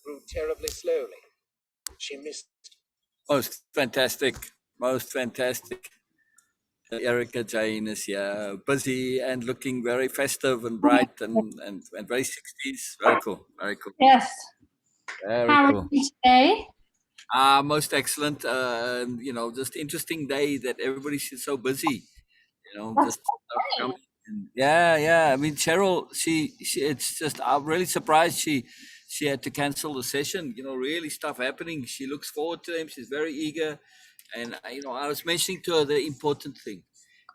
grew terribly slowly. She missed. Most fantastic. Most fantastic. EricaJayne is here, busy and looking very festive and bright and very 60s. Very cool. Very cool. Yes. Very How are cool. you today? Most excellent. Just interesting day that everybody's so busy. That's Just stuff coming in. Yeah. I mean, Cheryl, it's just, I'm really surprised she had to cancel the session. Really stuff happening. She looks forward to them. She's very eager. And, I was mentioning to her the important thing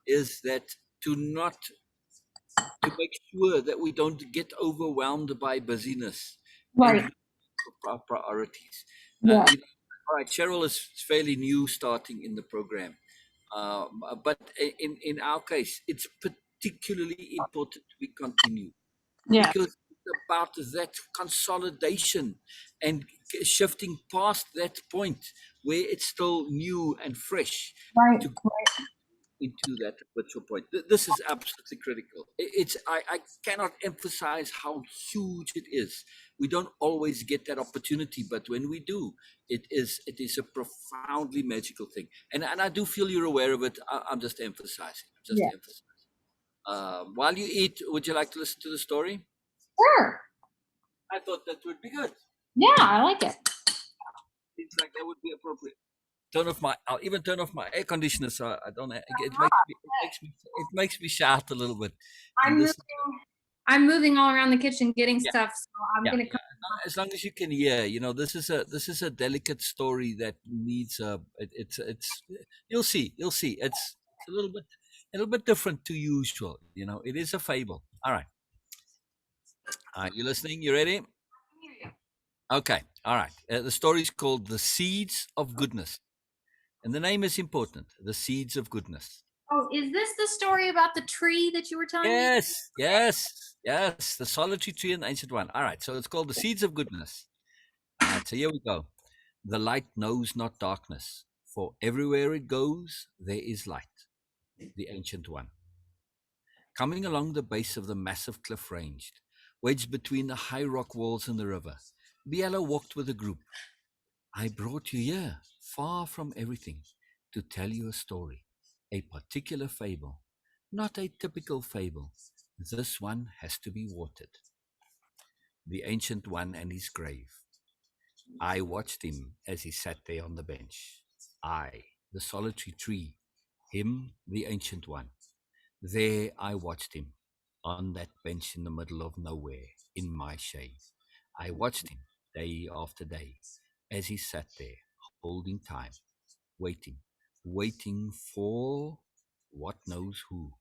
is that to make sure that we don't get overwhelmed by busyness and right. our priorities. Yeah. All right, Cheryl is fairly new starting in the program. But in our case, it's particularly important we continue Yeah. because it's about that consolidation and shifting past that point where it's still new and fresh Right. to into that virtual point. This is absolutely critical. I cannot emphasize how huge it is. We don't always get that opportunity, but when we do, it is a profoundly magical thing. And I do feel you're aware of it. I'm just emphasizing. Yeah. While you eat, would you like to listen to the story? Sure. I thought that would be good. Yeah, I like it. Seems like that would be appropriate. I'll even turn off my air conditioner so I don't. It makes me shout a little bit. I'm moving all around the kitchen getting Yeah. stuff, so I'm gonna come. As long as you can hear, this is a delicate story that needs it's you'll see it's a little bit different to usual. It is a fable. All right, you listening? You ready? Okay, all right. The story is called "The Seeds of Goodness," and the name is important. The Seeds of Goodness. Oh, is this the story about the tree that you were telling me? Yes. The solitary tree and the ancient one. All right, so it's called "The Seeds of Goodness." All right, so here we go. The light knows not darkness, for everywhere it goes, there is light. The ancient one. Coming along the base of the massive cliff range, wedged between the high rock walls and the river, Biela walked with a group. I brought you here, far from everything, to tell you a story, a particular fable, not a typical fable. This one has to be watered. The ancient one and his grave. I watched him as he sat there on the bench. I, the solitary tree, him, the ancient one. There I watched him, on that bench in the middle of nowhere, in my shade. I watched him, day after day, as he sat there, holding time, waiting for what knows who.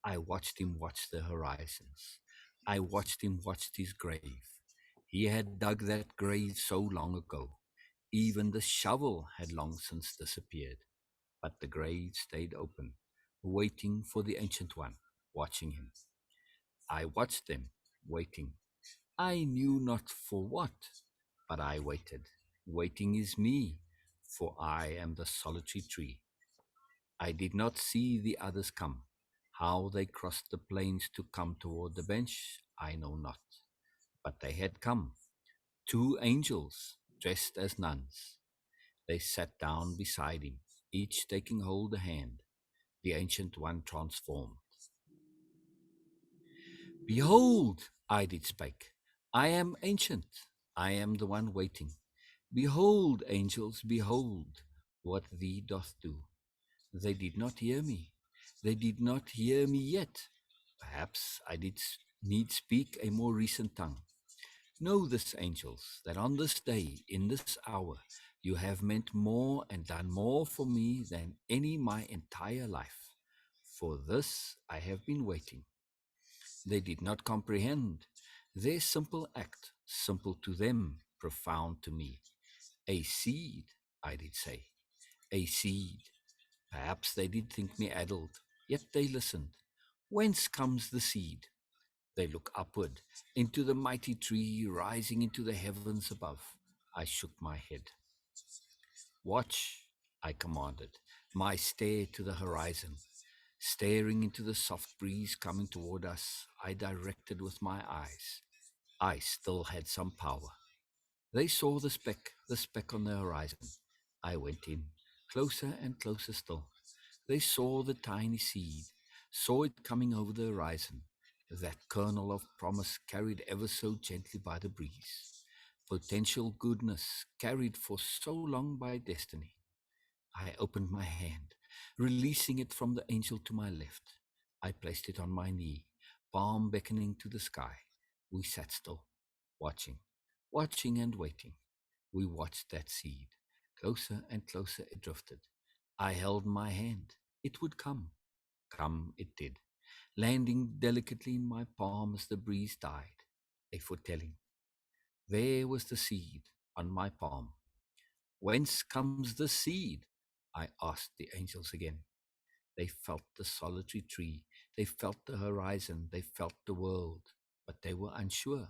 I watched him watch the horizons. I watched him watch his grave. He had dug that grave so long ago. Even the shovel had long since disappeared. But the grave stayed open, waiting for the ancient one, watching him. I watched them, waiting. I knew not for what, but I waited. Waiting is me, for I am the solitary tree. I did not see the others come. How they crossed the plains to come toward the bench, I know not. But they had come. 2 angels, dressed as nuns. They sat down beside him, each taking hold a hand, the ancient one transformed. Behold, I did spake, I am ancient, I am the one waiting. Behold, angels, behold what thee doth do. They did not hear me. They did not hear me yet. Perhaps I did need speak a more recent tongue. Know this, angels, that on this day, in this hour, you have meant more and done more for me than any my entire life. For this I have been waiting. They did not comprehend. Their simple act, simple to them, profound to me. A seed, I did say. A seed. Perhaps they did think me addled, yet they listened. Whence comes the seed? They look upward, into the mighty tree rising into the heavens above. I shook my head. Watch, I commanded, my stare to the horizon. Staring into the soft breeze coming toward us, I directed with my eyes. I still had some power. They saw the speck on the horizon. I went in, closer and closer still. They saw the tiny seed, saw it coming over the horizon, that kernel of promise carried ever so gently by the breeze. Potential goodness carried for so long by destiny. I opened my hand, releasing it from the angel to my left. I placed it on my knee, palm beckoning to the sky. We sat still, watching, watching and waiting. We watched that seed. Closer and closer it drifted. I held my hand. It would come. Come it did, landing delicately in my palm as the breeze died. A foretelling. There was the seed on my palm. Whence comes the seed? I asked the angels again. They felt the solitary tree. They felt the horizon. They felt the world. But they were unsure.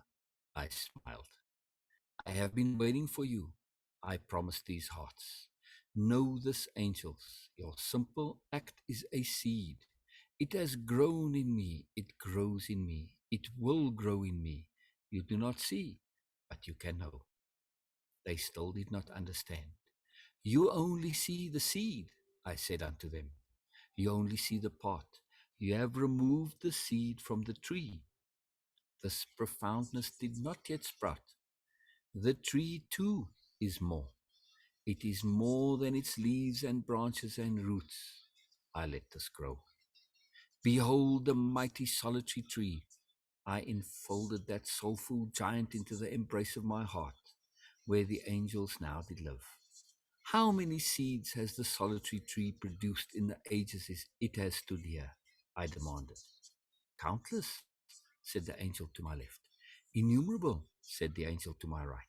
I smiled. I have been waiting for you. I promised these hearts. Know this, angels. Your simple act is a seed. It has grown in me. It grows in me. It will grow in me. You do not see, but you can know. They still did not understand. You only see the seed, I said unto them. You only see the part. You have removed the seed from the tree. This profoundness did not yet sprout. The tree too is more. It is more than its leaves and branches and roots. I let this grow. Behold the mighty solitary tree. I enfolded that soulful giant into the embrace of my heart, where the angels now did live. How many seeds has the solitary tree produced in the ages it has stood here? I demanded. Countless, said the angel to my left. Innumerable, said the angel to my right.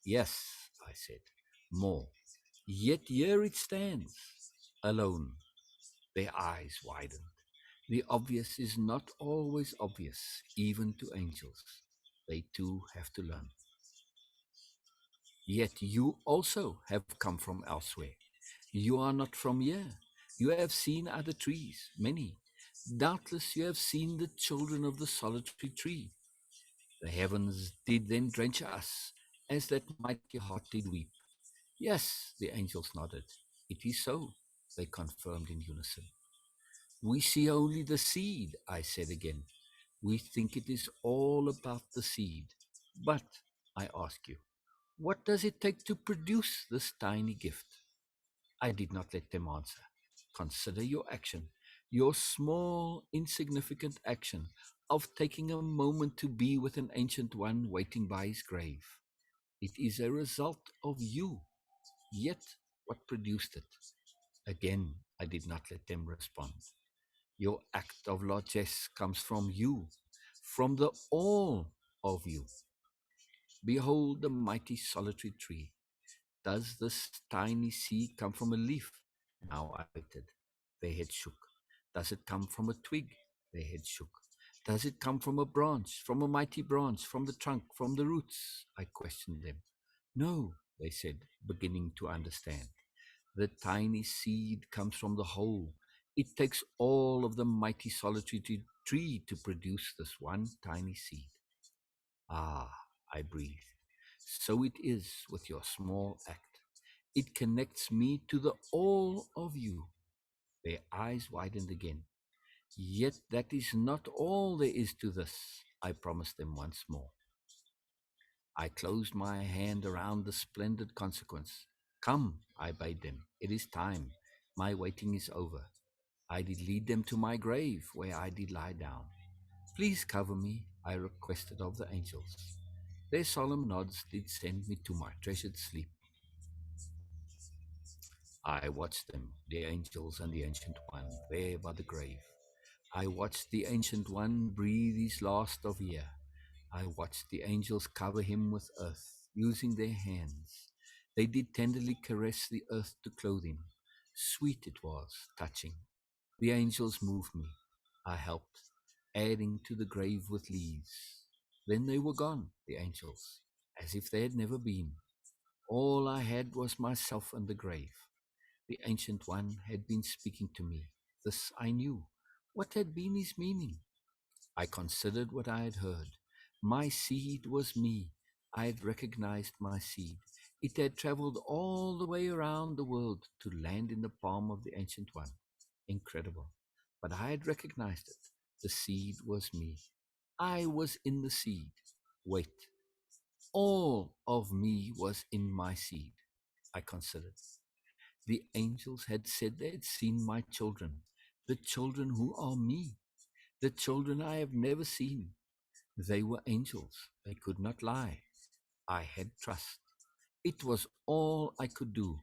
Yes, I said, more. Yet here it stands, alone. Their eyes widened. The obvious is not always obvious, even to angels. They too have to learn. Yet you also have come from elsewhere. You are not from here. You have seen other trees, many. Doubtless you have seen the children of the solitary tree. The heavens did then drench us, as that mighty heart did weep. Yes, the angels nodded. It is so, they confirmed in unison. We see only the seed, I said again. We think it is all about the seed. But, I ask you, what does it take to produce this tiny gift? I did not let them answer. Consider your action, your small, insignificant action of taking a moment to be with an ancient one waiting by his grave. It is a result of you. Yet, what produced it? Again, I did not let them respond. Your act of largesse comes from you, from the all of you. Behold the mighty solitary tree. Does this tiny seed come from a leaf? Now I waited. Their head shook. Does it come from a twig? Their head shook. Does it come from a branch, from a mighty branch, from the trunk, from the roots? I questioned them. No, they said, beginning to understand. The tiny seed comes from the whole. It takes all of the mighty solitary tree to produce this one tiny seed. Ah, I breathed. So it is with your small act. It connects me to the all of you. Their eyes widened again. Yet that is not all there is to this, I promised them once more. I closed my hand around the splendid consequence. Come, I bade them. It is time. My waiting is over. I did lead them to my grave, where I did lie down. Please cover me, I requested of the angels. Their solemn nods did send me to my treasured sleep. I watched them, the angels and the Ancient One, there by the grave. I watched the Ancient One breathe his last of year. I watched the angels cover him with earth, using their hands. They did tenderly caress the earth to clothe him. Sweet it was, touching. The angels moved me. I helped, adding to the grave with leaves. Then they were gone, the angels, as if they had never been. All I had was myself and the grave. The Ancient One had been speaking to me. This I knew. What had been his meaning? I considered what I had heard. My seed was me. I had recognized my seed. It had traveled all the way around the world to land in the palm of the Ancient One. Incredible. But I had recognized it. The seed was me. I was in the seed. Wait, all of me was in my seed, I considered. The angels had said they had seen my children, the children who are me, the children I have never seen. They were angels. They could not lie. I had trust. It was all I could do.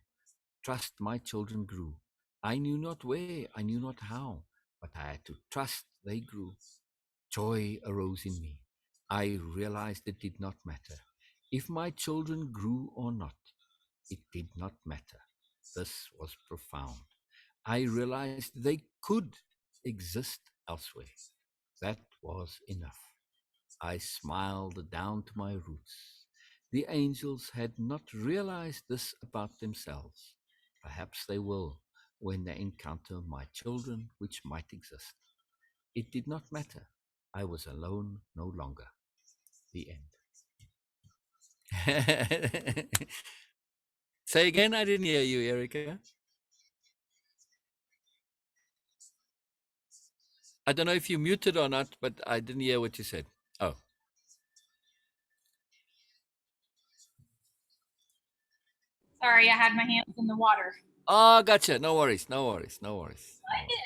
Trust my children grew. I knew not where, I knew not how, but I had to trust they grew. Joy arose in me. I realized it did not matter. If my children grew or not, it did not matter. This was profound. I realized they could exist elsewhere. That was enough. I smiled down to my roots. The angels had not realized this about themselves. Perhaps they will when they encounter my children, which might exist. It did not matter. I was alone no longer. The end. Say again, I didn't hear you, Erica. I don't know if you muted or not, but I didn't hear what you said. Oh. Sorry, I had my hands in the water. Oh, gotcha. No worries. No worries. No worries. I like it.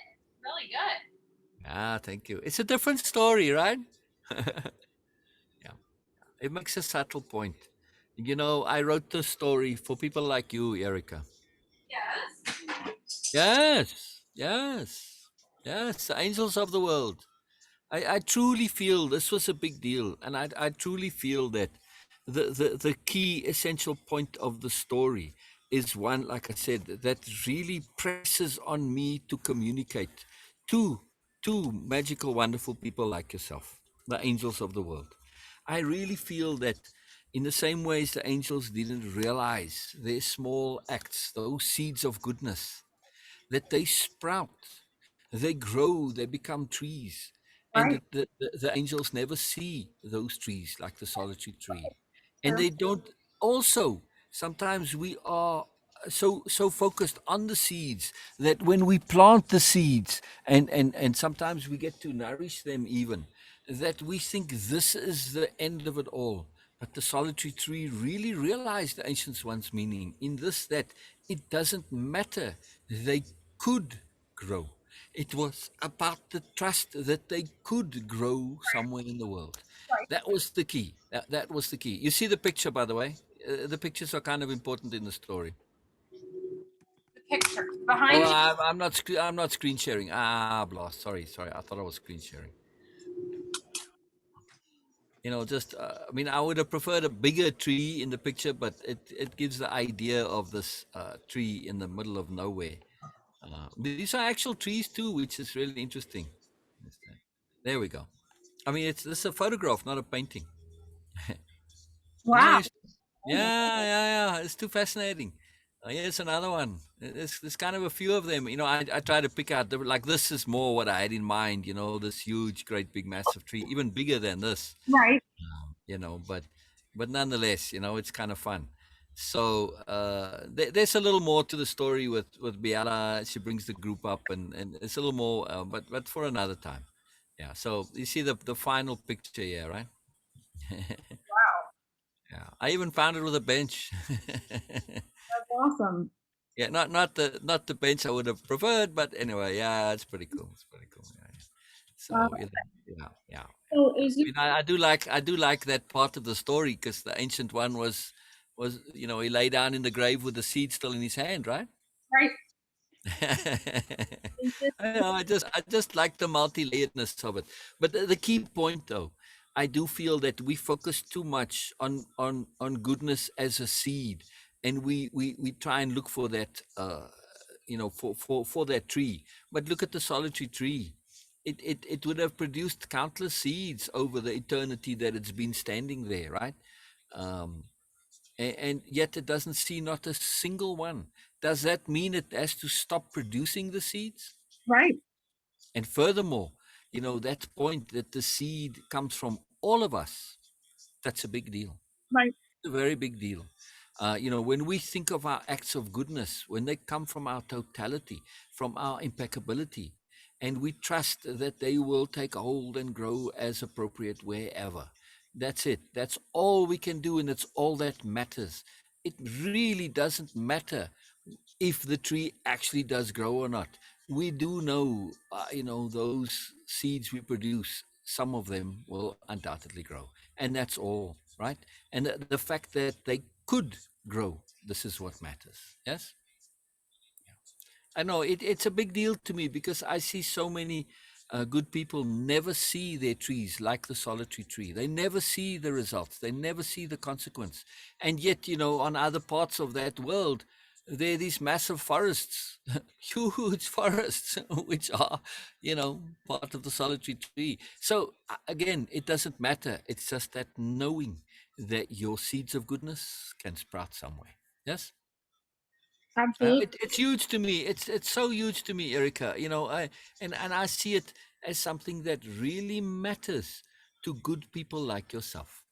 Really good. Ah, thank you. It's a different story, right? Yeah. It makes a subtle point. You know, I wrote this story for people like you, Erica. Yes. Yes. Yes. Yes. The angels of the world. I truly feel this was a big deal. And I truly feel that the key essential point of the story is one, like I said, that really presses on me to communicate to magical, wonderful people like yourself, the angels of the world. I really feel that in the same ways the angels didn't realize their small acts, those seeds of goodness, that they sprout, they grow, they become trees. And Right. the angels never see those trees like the solitary tree. And True. they don't also, sometimes we are so focused on the seeds that when we plant the seeds and sometimes we get to nourish them even, that we think this is the end of it all. But the solitary tree really realized the ancient one's meaning in this, that it doesn't matter. They could grow. It was about the trust that they could grow somewhere in the world. Right. That was the key. That was the key. You see the picture, by the way? The pictures are kind of important in the story. The picture Oh, behind you. I'm not screen sharing. Ah, blast. Sorry. I thought I was screen sharing. You know, just I mean, I would have preferred a bigger tree in the picture, but it gives the idea of this tree in the middle of nowhere. These are actual trees too, which is really interesting. There we go. I mean, it's this is a photograph, not a painting. Wow. Yes. Yeah. It's too fascinating. Here's another one. There's kind of a few of them. You know, I try to pick out like this is more what I had in mind. You know, this huge, great, big, massive tree, even bigger than this. Right. You know, but nonetheless, you know, it's kind of fun. So there's a little more to the story with Biala. She brings the group up, and it's a little more, but for another time. Yeah. So you see the final picture here, right? Wow. Yeah, I even found it with a bench. That's awesome. Yeah, not the bench I would have preferred, but anyway, yeah, it's pretty cool. It's pretty cool. Yeah. Uh, So you know, yeah. so is I you mean, I do like that part of the story because the ancient one was you know, he lay down in the grave with the seed still in his hand, right? right? Is this I know, I just like the multi-layeredness of it. But the key point though, I do feel that we focus too much on goodness as a seed, and we try and look for that you know, for that tree. But look at the solitary tree. It would have produced countless seeds over the eternity that it's been standing there, right? Um, and yet it doesn't see not a single one. Does that mean it has to stop producing the seeds? right? And furthermore, you know, that point that the seed comes from all of us, that's a big deal. Right. A very big deal. When we think of our acts of goodness, when they come from our totality, from our impeccability, and we trust that they will take hold and grow as appropriate wherever. That's it. That's all we can do, and it's all that matters. It really doesn't matter if the tree actually does grow or not. We do know, those seeds we produce, some of them will undoubtedly grow. And that's all, right? And the fact that they could grow, this is what matters. Yes? I know it's a big deal to me because I see so many good people never see their trees like the solitary tree. They never see the results. They never see the consequence. And yet, on other parts of that world, there are these massive forests, huge forests, which are, part of the solitary tree. So again, it doesn't matter. It's just that knowing that your seeds of goodness can sprout somewhere. Yes. Absolutely. It's huge to me. It's so huge to me, Erica. And I see it as something that really matters to good people like yourself.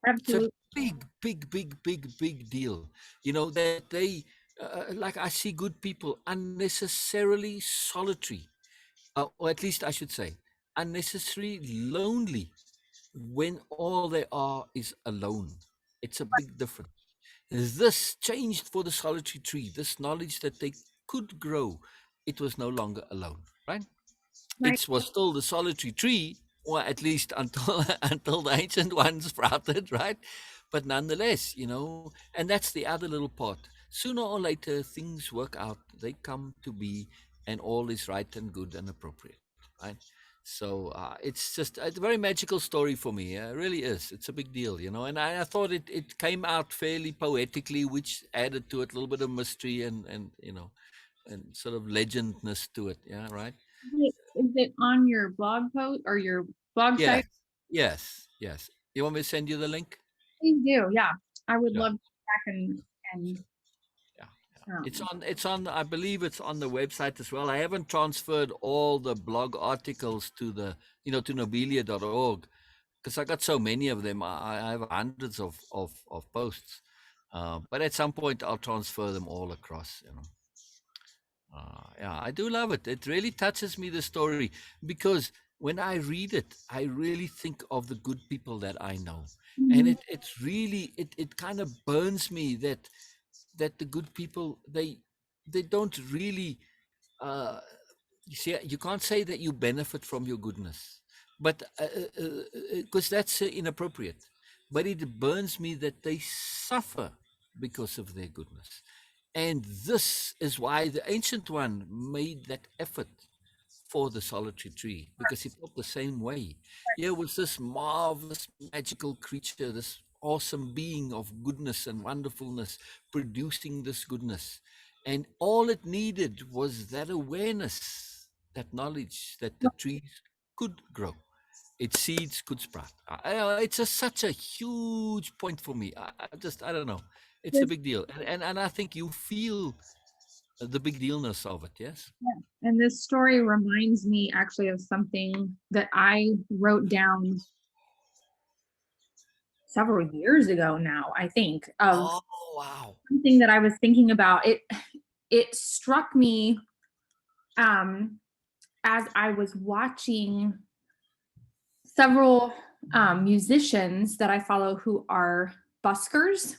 It's a Absolutely. big, big, big, big, big deal. That they like I see good people unnecessarily solitary, or at least I should say, unnecessarily lonely when all they are is alone. It's a big difference. This changed for the solitary tree, this knowledge that they could grow. It was no longer alone, right? Right. It was still the solitary tree, or at least until until the ancient ones sprouted, right? But nonetheless, and that's the other little part. Sooner or later, things work out. They come to be, and all is right and good and appropriate, right? So it's just a very magical story for me. It really is. It's a big deal, And I thought it came out fairly poetically, which added to it a little bit of mystery and sort of legendness to it. Yeah, right. Is it on your blog post or your blog Yes, site? yes, yes. You want me to send you the link? Please do. Yeah. I would Yeah, love to go back and yeah. It's um on. It's on. I believe it's on the website as well. I haven't transferred all the blog articles to to nobilia.org because I got so many of them. I have hundreds of posts, but at some point I'll transfer them all across. Yeah, I do love it. It really touches me, the story, because when I read it, I really think of the good people that I know, and Mhm. it's really it kind of burns me that the good people they don't really uh, you see, you can't say that you benefit from your goodness, but because that's inappropriate. But it burns me that they suffer because of their goodness, and this is why the ancient one made that effort for the solitary tree, because he felt the same way. Here was this marvelous magical creature, this awesome being of goodness and wonderfulness, producing this goodness. And all it needed was that awareness, that knowledge that the trees could grow, its seeds could sprout. It's such a huge point for me. I don't know. It's a This big deal. And I think you feel the big dealness of it, yes? Yeah. And this story reminds me actually of something that I wrote down several years ago now, I think, of Oh, wow. something that I was thinking about. It struck me um as I was watching several musicians that I follow who are buskers.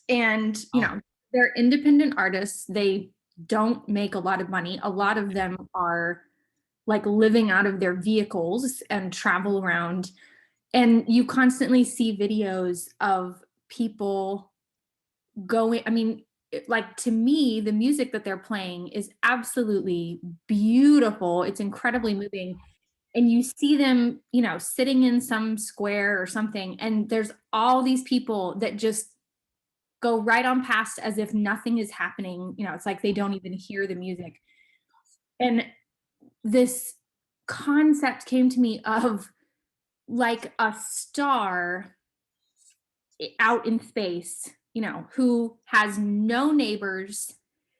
And, Oh, they're independent artists. They don't make a lot of money. A lot of them are like living out of their vehicles and travel around. And you constantly see videos of people going, I mean, like to me, the music that they're playing is absolutely beautiful. It's incredibly moving. And you see them, sitting in some square or something, and there's all these people that just go right on past as if nothing is happening. It's like they don't even hear the music. And this concept came to me of like a star out in space, who has no neighbors,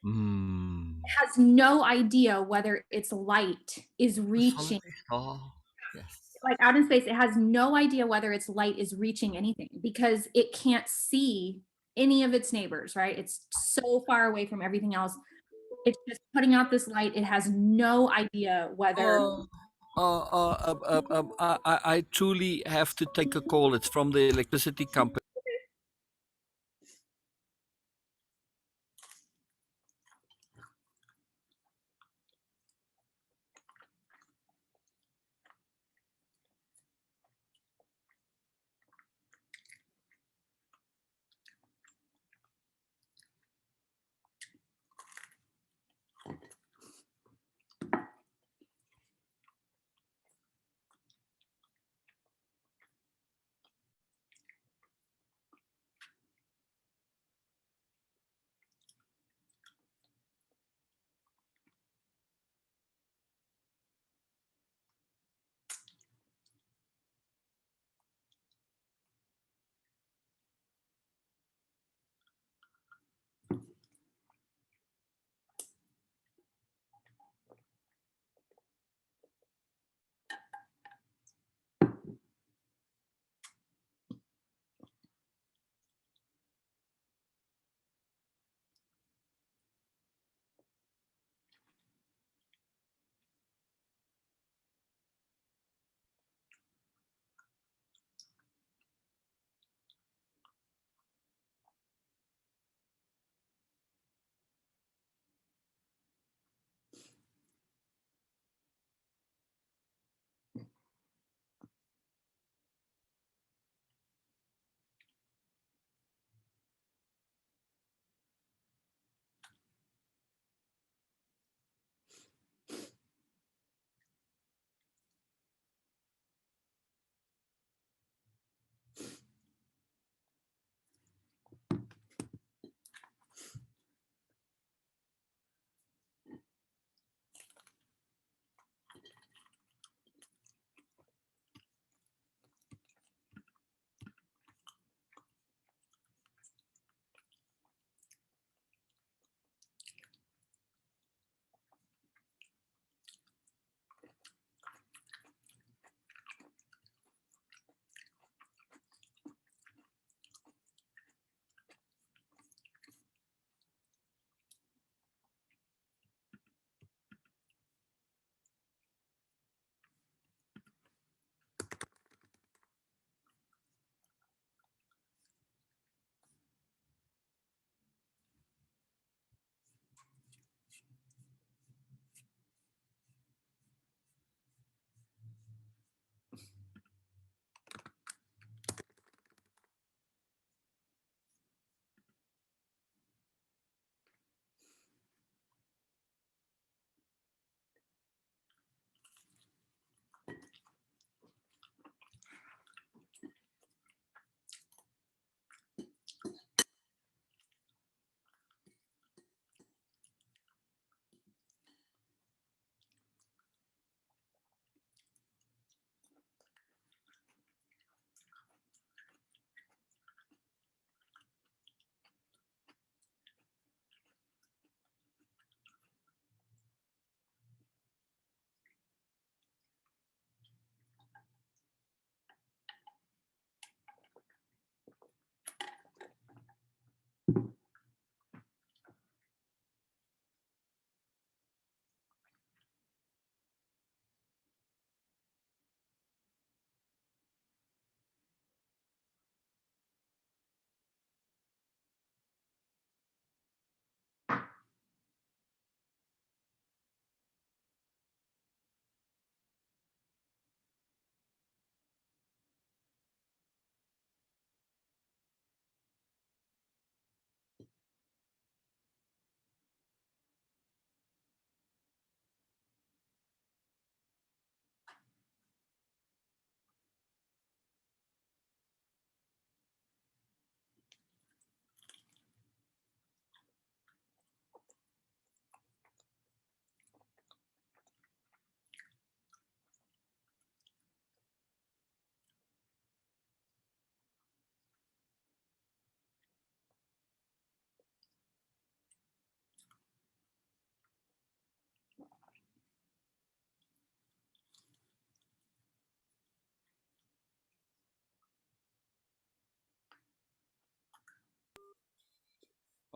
mm, has no idea whether its light is the reaching solitary star. Yes. like out in space, it has no idea whether its light is reaching anything because it can't see any of its neighbors, right? It's so far away from everything else. It's just putting out this light. It has no idea whether. I truly have to take a call. It's from the electricity company.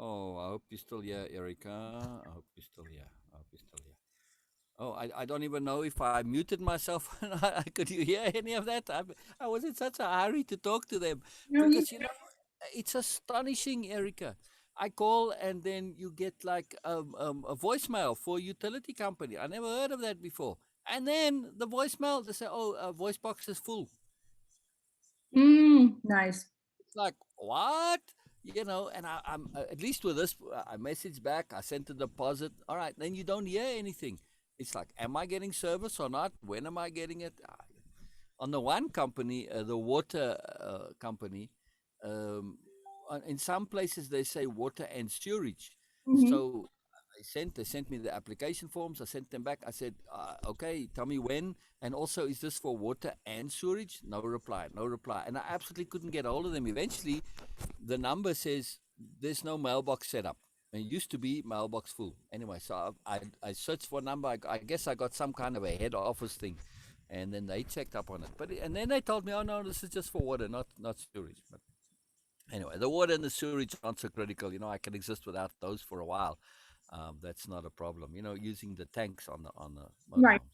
Oh, I hope you're still here, Erica. I hope you're still here. I hope you're still here. Oh, I don't even know if I muted myself. Could you hear any of that? I was in such a hurry to talk to them No, you. because, it's astonishing, Erica. I call and then you get like a voicemail for a utility company. I never heard of that before. And then the voicemail, they say, oh, voice box is full. Nice. It's like, what? And I'm at least with this, I message back, I sent a deposit. All right, then you don't hear anything. It's like, am I getting service or not? When am I getting it? On the one company, the water company, um, in some places they say water and sewage. Hmm. So they sent me the application forms. I sent them back. I said, okay, tell me when, and also is this for water and sewage? No reply, no reply, and I absolutely couldn't get a hold of them. Eventually, the number says there's no mailbox set up. It used to be mailbox full. Anyway, so I searched for a number. I guess I got some kind of a head office thing, and then they checked up on it. And then they told me, oh no, this is just for water, not sewage. But anyway, the water and the sewage aren't so critical. I can exist without those for a while. That's not a problem. Using the tanks on the Right. motorhomes.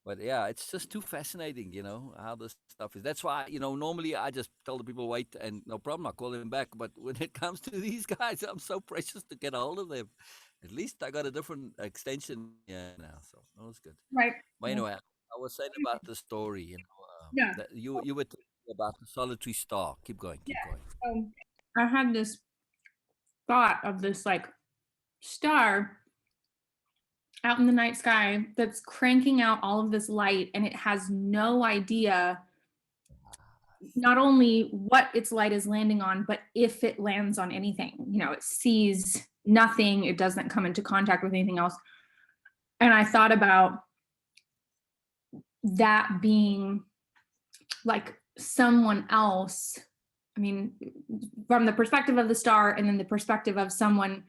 But yeah, it's just too fascinating, how this stuff is. That's why, normally I just tell the people wait and no problem, I'll call them back. But when it comes to these guys, I'm so precious to get a hold of them. At least I got a different extension here now, so that was good. Right. But anyway, I was saying about the story, Yeah. that you were talking about the solitary star. Keep going, Yeah. keep going. I had this thought of this like star out in the night sky that's cranking out all of this light, and it has no idea not only what its light is landing on, but if it lands on anything. It sees nothing, it doesn't come into contact with anything else. And I thought about that being like someone else. I mean, from the perspective of the star, and then the perspective of someone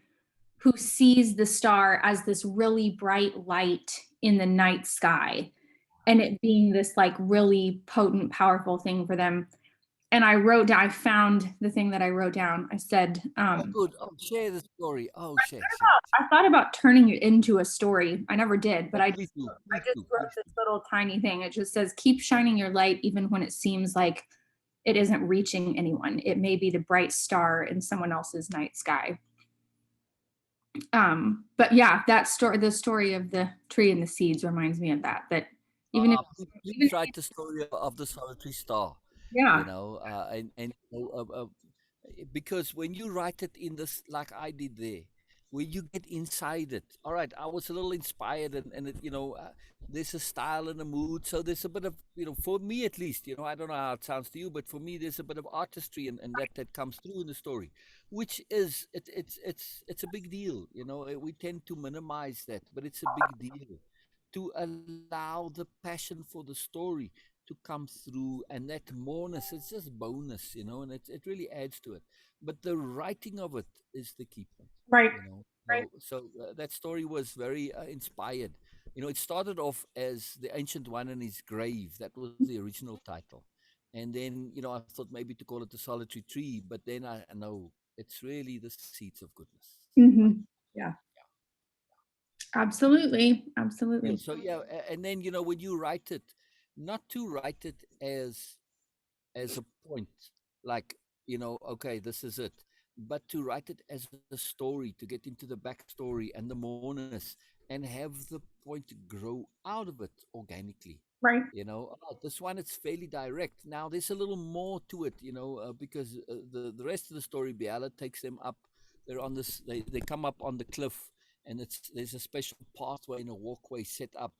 who sees the star as this really bright light in the night sky, and it being this like really potent, powerful thing for them. And I found the thing that I wrote down. I said, Oh, good. Oh, share the story. Oh, share, share. I thought about turning it into a story. I never did, but Oh, I please do, I please just do, wrote please this do. little tiny thing. It just says, keep shining your light even when it seems like it isn't reaching anyone. It may be the bright star in someone else's night sky. But yeah, the story of the tree and the seeds reminds me of that. That even if, even Please write the story of the solitary star. yeah, Because when you write it in this, like I did there, where you get inside it. All right, I was a little inspired, there's a style and a mood. So there's a bit of, for me at least, I don't know how it sounds to you, but for me, there's a bit of artistry and that comes through in the story, which is it's a big deal. We tend to minimize that, but it's a big deal to allow the passion for the story to come through, and that moreness, it's just bonus, and it really adds to it. But the writing of it is the key point, right, you know right. so that story was very inspired. It started off as The Ancient One in His Grave. That was the original title. And then, I thought maybe to call it The Solitary Tree, but then I know it's really the seeds of goodness. Right. Yeah, absolutely, absolutely. So yeah, and then, when you write it, not to write it as a point, like, okay, this is it, but to write it as a story, to get into the backstory and the mourners, and have the point grow out of it organically. Right. This one, it's fairly direct. Now there's a little more to it, because the rest of the story, Biala takes them up. They're on this. They come up on the cliff, and there's a special pathway and a walkway set up.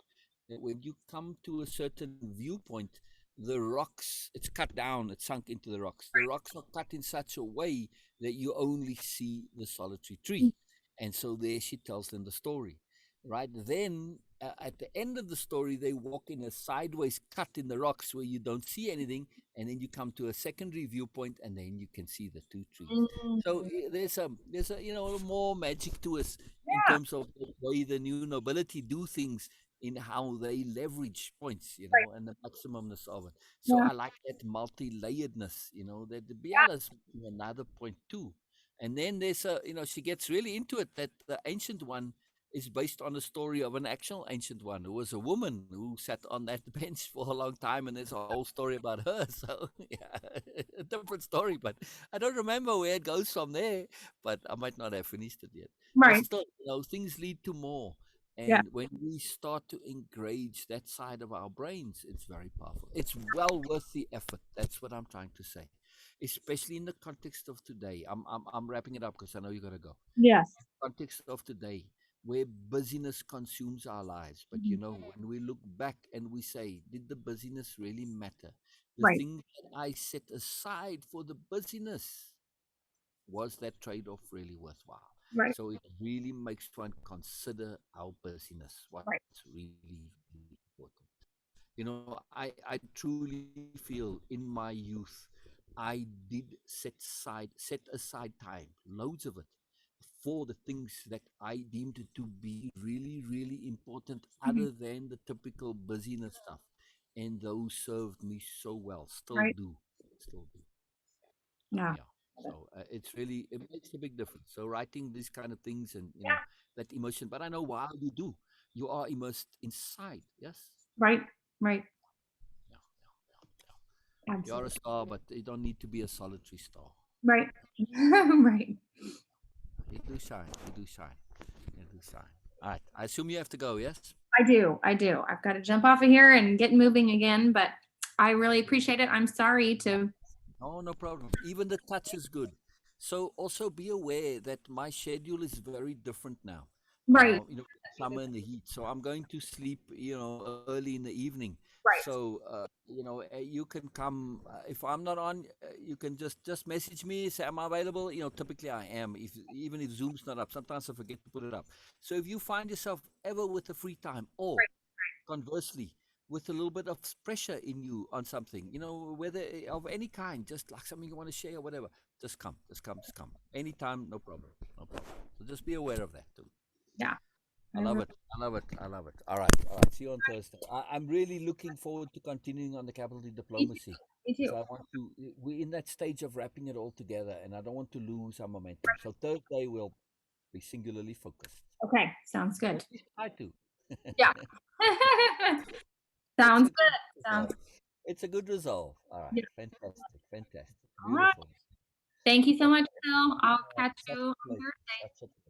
That when you come to a certain viewpoint, the rocks, it's cut down, it's sunk into the rocks. The rocks are cut in such a way that you only see the solitary tree. And so there she tells them the story. Right then, at the end of the story, they walk in a sideways cut in the rocks where you don't see anything, and then you come to a secondary viewpoint, and then you can see the two trees. So there's a a little more magic to us in Yeah, terms of the way the new nobility do things, in how they leverage points, right. and the maximumness of it. So Yeah, I like that multi-layeredness, that the Biala's making another point too. And then there's a, she gets really into it that the ancient one is based on a story of an actual ancient one who was a woman who sat on that bench for a long time, and there's a whole story about her. So yeah, a different story, but I don't remember where it goes from there. But I might not have finished it yet. But Right. still, things lead to more. Yeah. And when we start to engage that side of our brains, it's very powerful. It's well worth the effort. That's what I'm trying to say, especially in the context of today. I'm wrapping it up because I know you got to go. Yes. Context of today, where busyness consumes our lives. But Mhm. when we look back and we say, did the busyness really matter? The Right. thing that I set aside for the busyness, was that trade-off really worthwhile? Right. So it really makes one consider our busyness, what's Right. really, really important. I truly feel in my youth, I did set aside time, loads of it, for the things that I deemed to be really, really important, Mhm. other than the typical busyness stuff. And those served me so well, still Right. do, still do. Yeah. Yeah. So it's really, it makes a big difference. So writing these kind of things, and Yeah. that emotion. But I know why you do. You are immersed inside. Yes. Right. Right. Yeah. Yeah. Yeah. You're a Absolutely. star, but you don't need to be a solitary star. Right. Right. You do shine. You do shine. You do shine. All right. I assume you have to go. Yes. I do. I do. I've got to jump off of here and get moving again, but I really appreciate it. I'm sorry to. Oh, no problem. Even the touch is good. So also be aware that my schedule is very different now. Right. Summer and the heat. So I'm going to sleep, early in the evening. Right. So you can come if I'm not on. You can just message me. Say, am I available? Typically I am. If even if Zoom's not up, sometimes I forget to put it up. So if you find yourself ever with a free time, or conversely, with a little bit of pressure in you on something, whether of any kind, just like something you want to share or whatever, just come. Anytime, no problem. No problem. So just be aware of that too. Yeah. I I love really, it. I love it. I love it. All right. All right. See you on Thursday. I'm really looking forward to continuing on the capital me too. diplomacy Me because too. I want to, we're in that stage of wrapping it all together, and I don't want to lose our momentum. So Thursday will be singularly focused. Okay. Sounds Or good. at least try to. Yeah. It's Sounds a good good. Sounds resolve. It's a good resolve. All right. good. Fantastic. Fantastic. All right. Beautiful. Thank you so That's much, Phil. I'll catch such you a on pleasure. Thursday. Such a